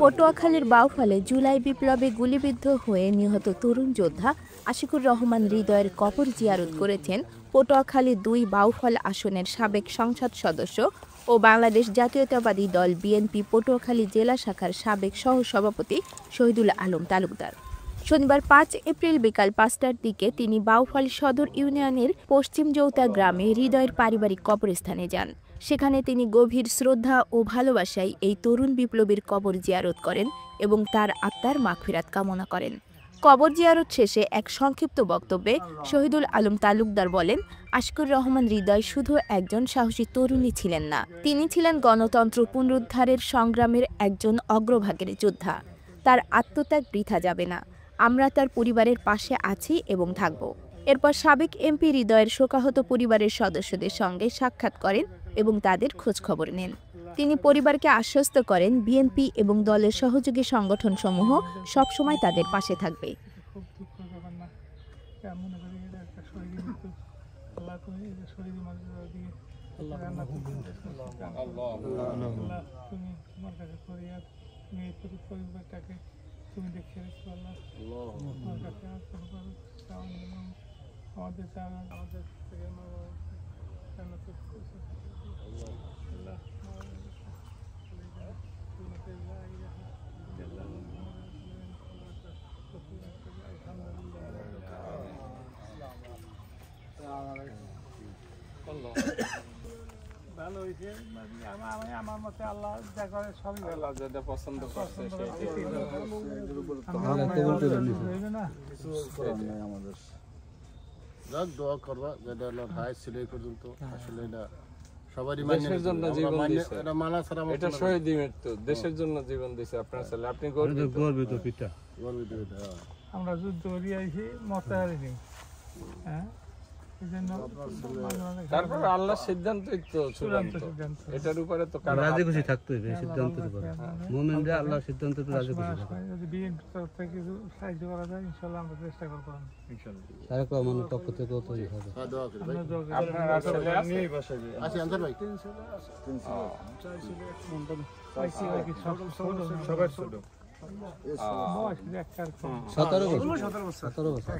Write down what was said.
পটুয়াখালীর বাউফলে জুলাই বিপ্লবে গুলিবিদ্ধ হয়ে নিহত তরুণ যোদ্ধা আশিকুর রহমান হৃদয়ের কবর জিয়ারত করেছেন পটুয়াখালী ২ বাউফল আসনের সাবেক সংসদ সদস্য ও বাংলাদেশ জাতীয়তাবাদী দল বিএনপি পটুয়াখালী জেলা শাখার সাবেক সহসভাপতি শহীদুল আলম তালুকদার। শনিবার ৫ এপ্রিল বিকাল ৫টার দিকে তিনি বাউফল সদর ইউনিয়নের পশ্চিম জৌতা গ্রামে হৃদয়ের পারিবারিক কবরস্থানে যান। সেখানে তিনি গভীর শ্রদ্ধা ও ভালোবাসায় এই তরুণ বিপ্লবীর কবর জিয়ারত করেন এবং তার আত্মার মাগফিরাত কামনা করেন। কবর জিয়ারত শেষে এক সংক্ষিপ্ত বক্তব্যে শহীদুল আলম তালুকদার বলেন, আশিকুর রহমান হৃদয় শুধু একজন সাহসী তরুণী ছিলেন না, তিনি ছিলেন গণতন্ত্র পুনরুদ্ধারের সংগ্রামের একজন অগ্রভাগের যোদ্ধা। তার আত্মত্যাগ বৃথা যাবে না। আমরা তার পরিবারের পাশে আছি এবং থাকব। এরপর সাবেক এমপি হৃদয়ের শোকাহত পরিবারের সদস্যদের সঙ্গে সাক্ষাৎ করেন এবং তাদের খোঁজখবর নেন। তিনি পরিবারকে আশ্বস্ত করেন বিএনপি এবং দলের সহযোগী সংগঠনসমূহ সবসময় তাদের পাশে থাকবে। তুমি দেখে রেখো আল্লাহ, তোমার কাছে আশা করো, আমাদের চাওয়া আমাদের থেকে ভালো হয়েছে। আমার মতে আল্লাহ যা করে সবই ভালো, যেটা পছন্দ করছে দোয়া করবা যেটা হাই ছিল এই পর্যন্ত। আসলে এটা সবারই দেশের জন্য জীবন দিয়েছে, এটা মানা ছাড়া এটা শহীদ মৃত্যু, দেশের জন্য জীবন দিয়েছে আপনার ছেলে। আপনি গর্বিত পিতা, গর্বিত। আমরা যুদ্ধ করে আইছি, মরতে পারিনি। হ্যাঁ, তারপর আল্লাহর সিদ্ধান্তই তো চূড়ান্ত, এটার উপরে তো রাজি খুশি থাকতে হবে। সিদ্ধান্তের উপরে মুমিনরা আল্লাহর সিদ্ধান্তের উপরে রাজি খুশি থাকবে। যদি বিএনপি তরফ থেকে কিছু সাহায্য করা যায় ইনশাআল্লাহ আমরা চেষ্টা করব। ইনশাআল্লাহ তারেক রহমানের পক্ষ থেকে তৈরি হবে। দোয়া করি ভাই। আপনার আসলে নিয়ে বসে দিন। আচ্ছা আনসার ভাই, সবার ছোট 17 বছর।